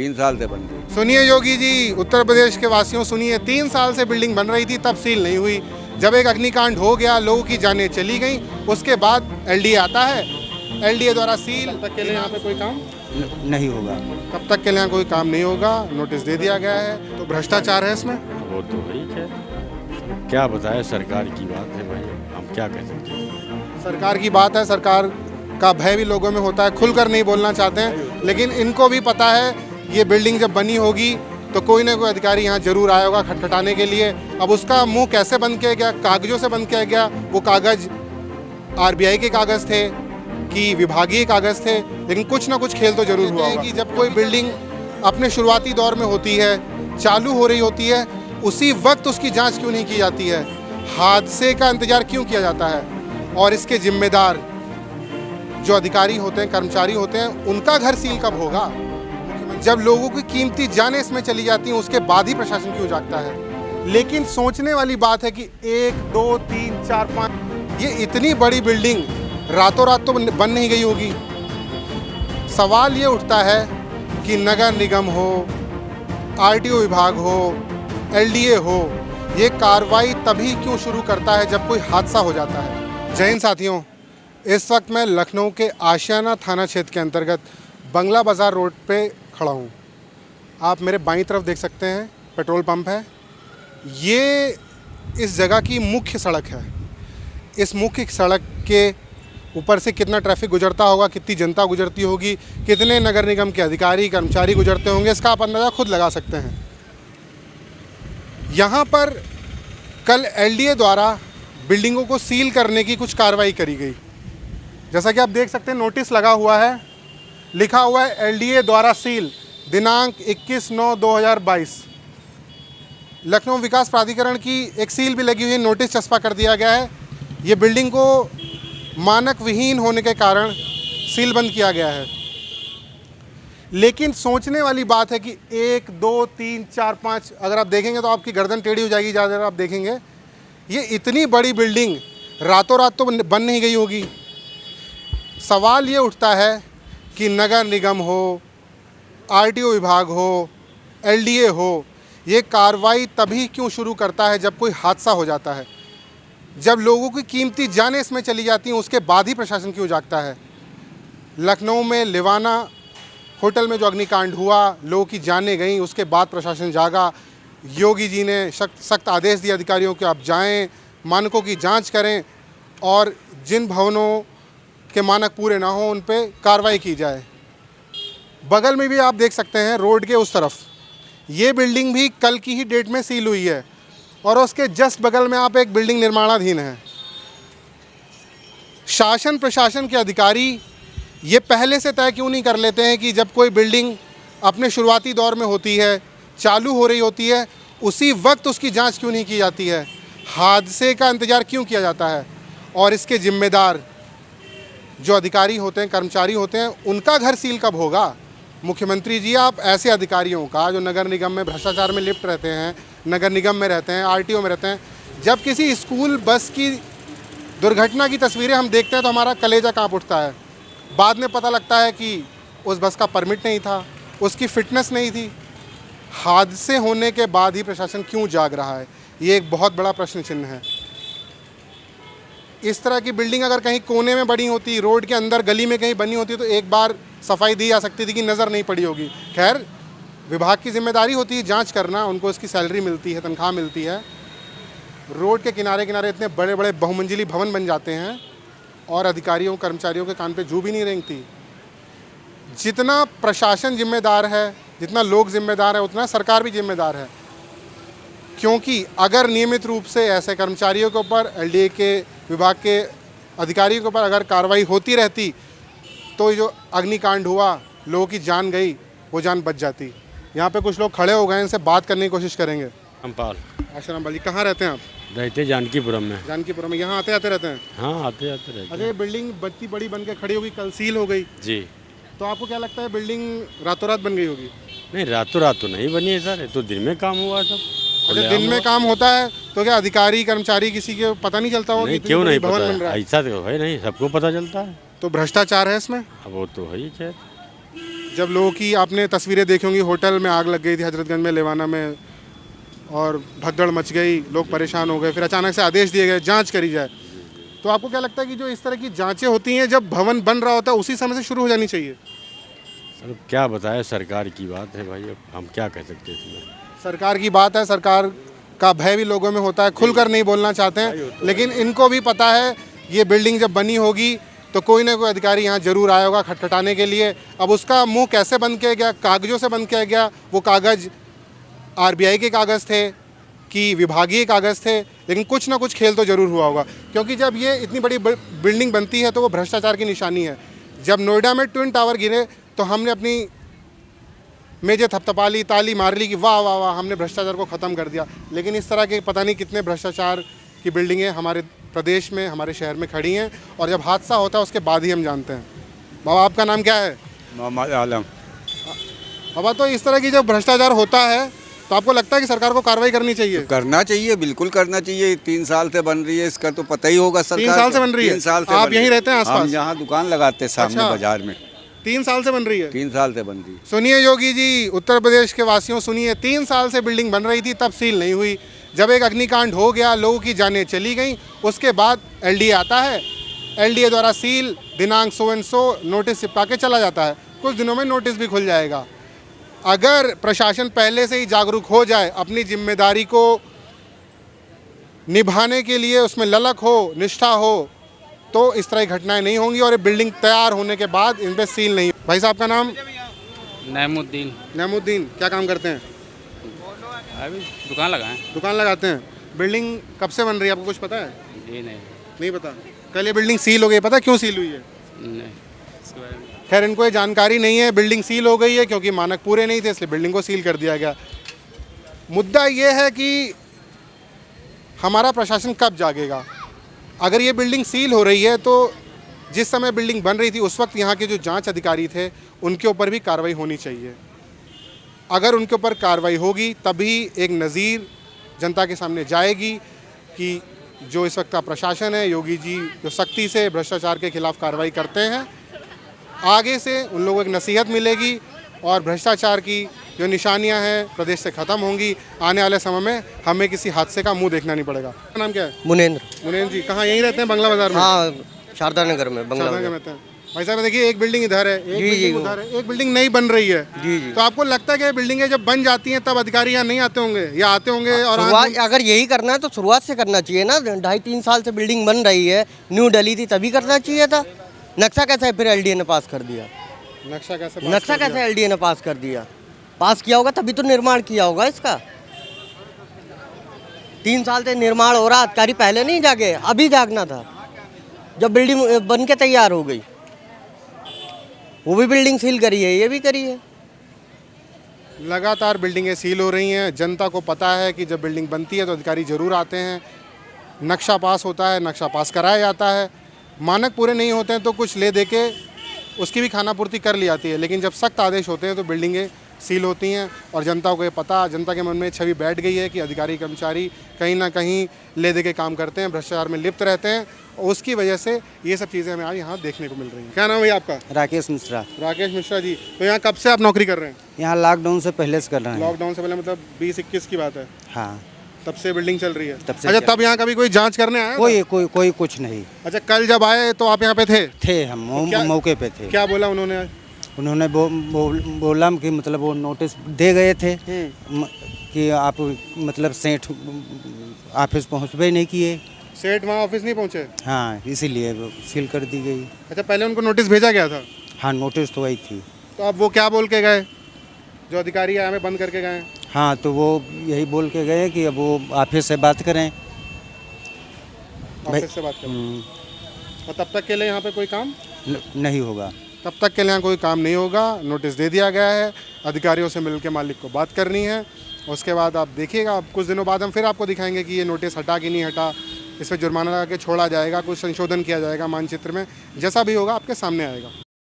3 साल से बन गई। सुनिए योगी जी, उत्तर प्रदेश के वासियों सुनिए, 3 साल से बिल्डिंग बन रही थी, तब सील नहीं हुई। जब एक अग्निकांड हो गया, लोगों की जानें चली गई, उसके बाद एलडीए आता है, एलडीए द्वारा सील। तब तक के लिए यहाँ पे कोई काम नहीं होगा। तब तक के लिए यहाँ कोई काम नहीं होगा, नोटिस दे दिया गया है। तो भ्रष्टाचार है इसमें। वो तो है ही है। क्या बताए, सरकार की बात है भाई, हम क्या कह सकते हैं। सरकार की बात है, सरकार का भय भी लोगों में होता है, खुलकर नहीं बोलना चाहते हैं, लेकिन इनको भी पता है ये बिल्डिंग जब बनी होगी तो कोई ना कोई अधिकारी यहाँ जरूर आया होगा खटखटाने के लिए। अब उसका मुंह कैसे बंद किया गया, कागजों से बंद किया गया। वो कागज आरबीआई के कागज थे कि विभागीय कागज थे, लेकिन कुछ ना कुछ खेल तो जरूर हुआ है कि जब कोई बिल्डिंग अपने शुरुआती दौर में होती है, चालू हो रही होती है, उसी वक्त उसकी जांच क्यों नहीं की जाती है, हादसे का इंतजार क्यों किया जाता है, और इसके जिम्मेदार जो अधिकारी होते हैं, कर्मचारी होते हैं, उनका घर सील कब होगा। जब लोगों की कीमती जानें इसमें चली जाती हैं, उसके बाद ही प्रशासन क्यों जागता है। लेकिन सोचने वाली बात है कि 1, 2, 3, 4, 5 ये इतनी बड़ी बिल्डिंग रातों रात तो बन नहीं गई होगी। सवाल ये उठता है कि नगर निगम हो, आरटीओ विभाग हो, एलडीए हो, ये कार्रवाई तभी क्यों शुरू करता है जब कोई हादसा हो जाता है। जय हिंद साथियों, इस वक्त मैं लखनऊ के आशियाना थाना क्षेत्र के अंतर्गत बंगला बाज़ार रोड पे खड़ा हूँ। आप मेरे बाईं तरफ देख सकते हैं, पेट्रोल पंप है। ये इस जगह की मुख्य सड़क है। इस मुख्य सड़क के ऊपर से कितना ट्रैफिक गुजरता होगा, कितनी जनता गुजरती होगी, कितने नगर निगम के अधिकारी कर्मचारी गुजरते होंगे, इसका आप अंदाज़ा खुद लगा सकते हैं। यहाँ पर कल एलडीए द्वारा बिल्डिंगों को सील करने की कुछ कार्रवाई करी गई। जैसा कि आप देख सकते हैं, नोटिस लगा हुआ है, लिखा हुआ है एलडीए द्वारा सील, दिनांक 21/9/2022। लखनऊ विकास प्राधिकरण की एक सील भी लगी हुई है, नोटिस चस्पा कर दिया गया है। ये बिल्डिंग को मानक विहीन होने के कारण सील बंद किया गया है। लेकिन सोचने वाली बात है कि 1, 2, 3, 4, 5 अगर आप देखेंगे तो आपकी गर्दन टेढ़ी हो जाएगी। ज़्यादा आप देखेंगे, ये इतनी बड़ी बिल्डिंग रातों रात तो बन नहीं गई होगी। सवाल ये उठता है कि नगर निगम हो, आरटीओ विभाग हो, एलडीए हो, ये कार्रवाई तभी क्यों शुरू करता है जब कोई हादसा हो जाता है। जब लोगों की कीमती जानें इसमें चली जाती हैं, उसके बाद ही प्रशासन क्यों जागता है। लखनऊ में लिवाना होटल में जो अग्निकांड हुआ, लोगों की जानें गईं, उसके बाद प्रशासन जागा। योगी जी ने सख्त आदेश दिए अधिकारियों के, आप जाएं, मानकों की जांच करें, और जिन भवनों के मानक पूरे ना हो उन पे कार्रवाई की जाए। बगल में भी आप देख सकते हैं, रोड के उस तरफ ये बिल्डिंग भी कल की ही डेट में सील हुई है, और उसके जस्ट बगल में आप एक बिल्डिंग निर्माणाधीन है। शासन प्रशासन के अधिकारी ये पहले से तय क्यों नहीं कर लेते हैं कि जब कोई बिल्डिंग अपने शुरुआती दौर में होती है, चालू हो रही होती है, उसी वक्त उसकी जांच क्यों नहीं की जाती है, हादसे का इंतज़ार क्यों किया जाता है, और इसके जिम्मेदार जो अधिकारी होते हैं, कर्मचारी होते हैं, उनका घर सील कब होगा। मुख्यमंत्री जी, आप ऐसे अधिकारियों का जो नगर निगम में भ्रष्टाचार में लिप्त रहते हैं, नगर निगम में रहते हैं, आरटीओ में रहते हैं, जब किसी स्कूल बस की दुर्घटना की तस्वीरें हम देखते हैं तो हमारा कलेजा कांप उठता है। बाद में पता लगता है कि उस बस का परमिट नहीं था, उसकी फिटनेस नहीं थी। हादसे होने के बाद ही प्रशासन क्यों जाग रहा है, ये एक बहुत बड़ा प्रश्न चिन्ह है। इस तरह की बिल्डिंग अगर कहीं कोने में बनी होती, रोड के अंदर गली में कहीं बनी होती, तो एक बार सफाई दी जा सकती थी कि नज़र नहीं पड़ी होगी। खैर, विभाग की जिम्मेदारी होती है जांच करना, उनको इसकी सैलरी मिलती है, तनख्वाह मिलती है। रोड के किनारे किनारे इतने बड़े बड़े बहुमंजिली भवन बन जाते हैं और अधिकारियों कर्मचारियों के कान पे जू भी नहीं रेंगती। जितना प्रशासन जिम्मेदार है, जितना लोग जिम्मेदार है, उतना सरकार भी जिम्मेदार है। क्योंकि अगर नियमित रूप से ऐसे कर्मचारियों के ऊपर, एलडीए के विभाग के अधिकारियों के ऊपर अगर कार्रवाई होती रहती, तो जो अग्निकांड हुआ, लोगों की जान गई, वो जान बच जाती। यहाँ पे कुछ लोग खड़े हो गए, इनसे बात करने की कोशिश करेंगे। रामपाल। आश्रम वाली, कहाँ रहते हैं आप? रहते जानकीपुरम में। जानकीपुरम में। यहाँ आते आते रहते हैं? हाँ, आते आते रहते। अरे, बिल्डिंग बत्ती बड़ी बन के खड़ी होगी, कल सील हो गई जी। तो आपको क्या लगता है बिल्डिंग रातों रात बन गई होगी? नहीं, रातों रात तो नहीं बनी है सर, ये तो दिन में काम हुआ सब। अच्छा, दिन में काम होता है तो क्या अधिकारी कर्मचारी किसी के पता नहीं चलता होगा? नहीं, क्यों नहीं पता है? ऐसा तो है नहीं, सबको पता चलता है। तो भ्रष्टाचार है इसमें। अब वो तो है ही है। जब लोगों की आपने तस्वीरें देखी होंगी, होटल में आग लग गई थी हजरतगंज में, लेवाना में, और भगदड़ मच गई, लोग परेशान हो गए, फिर अचानक से आदेश दिए गए जांच करी जाए। तो आपको क्या लगता है कि जो इस तरह की जांचें होती हैं जब भवन बन रहा होता है उसी समय से शुरू हो जानी चाहिए? सर क्या बताए, सरकार की बात है भाई, अब हम क्या कह सकते हैं इसमें। सरकार की बात है, सरकार का भय भी लोगों में होता है, खुलकर नहीं बोलना चाहते हैं, लेकिन इनको भी पता है ये बिल्डिंग जब बनी होगी तो कोई ना कोई अधिकारी यहाँ जरूर आया होगा खटखटाने के लिए। अब उसका मुंह कैसे बंद किया गया, कागज़ों से बंद किया गया, वो कागज़ आरबीआई के कागज़ थे कि विभागीय कागज़ थे, लेकिन कुछ ना कुछ खेल तो ज़रूर हुआ होगा, क्योंकि जब ये इतनी बड़ी बिल्डिंग बनती है तो वो भ्रष्टाचार की निशानी है। जब नोएडा में ट्विन टावर गिरे तो हमने अपनी मेजें थपथपा ली, ताली मार ली कि वाह वाह वाह, हमने भ्रष्टाचार को ख़त्म कर दिया। लेकिन इस तरह के पता नहीं कितने भ्रष्टाचार की बिल्डिंगें हमारे प्रदेश में, हमारे शहर में खड़ी हैं, और जब हादसा होता है उसके बाद ही हम जानते हैं। बाबा आपका नाम क्या है? मोहम्मद आलम। बाबा, तो इस तरह की जब भ्रष्टाचार होता है तो आपको लगता है कि सरकार को कार्रवाई करनी चाहिए? करना चाहिए, बिल्कुल करना चाहिए। 3 साल से बन रही है, इसका तो पता ही होगा सरकार 3 साल से बन रही है? 3 साल से आप बन यहीं रही है। रहते हैं आसपास? हम यहाँ दुकान लगाते हैं सामने अच्छा। बाजार में। 3 साल से बन रही है? 3 साल से बन रही है। सुनिए योगी जी, उत्तर प्रदेश के वासियों सुनिए, 3 साल से बिल्डिंग बन रही थी, तब सील नहीं हुई। जब एक अग्निकांड हो गया, लोगों की जानें चली गई, उसके बाद एलडीए आता है, एलडीए द्वारा सील, दिनांक सो एंड सो, नोटिस चिपका के चला जाता है। कुछ दिनों में नोटिस भी खुल जाएगा। अगर प्रशासन पहले से ही जागरूक हो जाए, अपनी जिम्मेदारी को निभाने के लिए उसमें ललक हो, निष्ठा हो, तो इस तरह की घटनाएं नहीं होंगी और ये बिल्डिंग तैयार होने के बाद इन पर सील नहीं। भाई साहब का नाम? नैमुद्दीन। नैमुद्दीन। क्या काम करते हैं? अभी दुकान लगाएं। दुकान लगाते हैं। बिल्डिंग कब से बन रही है, आपको कुछ पता है? जी नहीं। नहीं पता। कल ये बिल्डिंग सील हो गई, पता क्यों सील हुई है? नहीं इसके बारे में खैर, इनको ये जानकारी नहीं है। बिल्डिंग सील हो गई है क्योंकि मानक पूरे नहीं थे, इसलिए बिल्डिंग को सील कर दिया गया। मुद्दा ये है कि हमारा प्रशासन कब जागेगा। अगर ये बिल्डिंग सील हो रही है तो जिस समय बिल्डिंग बन रही थी उस वक्त यहाँ के जो जांच अधिकारी थे उनके ऊपर भी कार्रवाई होनी चाहिए। अगर उनके ऊपर कार्रवाई होगी तभी एक नज़ीर जनता के सामने जाएगी कि जो इस वक्त का प्रशासन है, योगी जी जो सख्ती से भ्रष्टाचार के खिलाफ कार्रवाई करते हैं, आगे से उन लोगों को एक नसीहत मिलेगी और भ्रष्टाचार की जो निशानियां हैं प्रदेश से ख़त्म होंगी। आने वाले समय में हमें किसी हादसे का मुंह देखना नहीं पड़ेगा। आपका नाम क्या है? मुनेंद्र। मुनेंद्र जी, कहाँ यहीं रहते हैं बंगला बाजार में? हाँ, शारदा नगर में, बंगला शारदा में। रहते हैं। भाई साहब देखिए, एक बिल्डिंग इधर है, एक जी, बिल्डिंग जी, उधर है, एक बिल्डिंग नई बन रही है। जी जी। तो आपको लगता है कि ये बिल्डिंगें जब बन जाती हैं तब अधिकारी यहाँ नहीं आते होंगे या आते होंगे? और शुरुआत अगर यही करना है तो शुरुआत से करना चाहिए ना। 2.5-3 साल से बिल्डिंग बन रही है, न्यू डली थी तभी करना चाहिए था। नक्शा कैसे फिर एलडीए ने पास कर दिया? नक्शा कैसे एलडीए ने पास कर दिया? पास किया होगा तभी तो निर्माण किया होगा इसका। 3 साल से निर्माण हो रहा, अधिकारी पहले नहीं जागे, अभी जागना था जब बिल्डिंग बन के तैयार हो गई। वो भी बिल्डिंग सील करी है, ये भी करी है। लगातार बिल्डिंगें सील हो रही हैं। जनता को पता है कि जब बिल्डिंग बनती है तो अधिकारी ज़रूर आते हैं, नक्शा पास होता है, नक्शा पास कराया जाता है। मानक पूरे नहीं होते हैं तो कुछ ले दे के उसकी भी खानापूर्ति कर ली जाती है, लेकिन जब सख्त आदेश होते हैं तो बिल्डिंगें सील होती हैं। और जनता को ये पता, जनता के मन में छवि बैठ गई है कि अधिकारी कर्मचारी कहीं ना कहीं ले दे के काम करते हैं, भ्रष्टाचार में लिप्त रहते हैं, और उसकी वजह से ये सब चीज़ें हमें आज यहाँ देखने को मिल रही हैं। क्या नाम है आपका? राकेश मिश्रा। राकेश मिश्रा जी, तो यहाँ कब से आप नौकरी कर रहे हैं? यहाँ लॉकडाउन से पहले से कर रहे हैं। लॉकडाउन से पहले मतलब 2021 की बात है? हाँ, तब से बिल्डिंग चल रही है? तब से अच्छा, चल- तब यहाँ कभी कोई जांच करने आया था? कोई कुछ नहीं अच्छा, कल जब आए तो आप यहाँ पे थे? थे, हम क्या- मौके पे थे। क्या बोला उन्होंने आज? उन्होंने बोला कि मतलब वो नोटिस दे गए थे कि आप मतलब सेठ ऑफिस पहुँचबे नहीं किए। सेठ वहाँ ऑफिस नहीं पहुँचे? हाँ, इसीलिए वो सील कर दी गई। अच्छा, पहले उनको नोटिस भेजा गया था? हाँ, नोटिस तो आई थी। तो अब वो क्या बोल के गए जो अधिकारी आए, हमें बंद करके गए? हाँ, तो वो यही बोल के गए कि अब वो ऑफिस से बात करें। ऑफिस से बात करें। और तब तक के लिए यहाँ पे कोई काम नहीं होगा। तब तक के लिए यहाँ कोई काम नहीं होगा। नोटिस दे दिया गया है, अधिकारियों से मिल के मालिक को बात करनी है। उसके बाद आप देखिएगा, अब कुछ दिनों बाद हम फिर आपको दिखाएंगे कि ये नोटिस हटा कि नहीं हटा, इस पर जुर्माना लगा के छोड़ा जाएगा, कुछ संशोधन किया जाएगा मानचित्र में, जैसा भी होगा आपके सामने आएगा।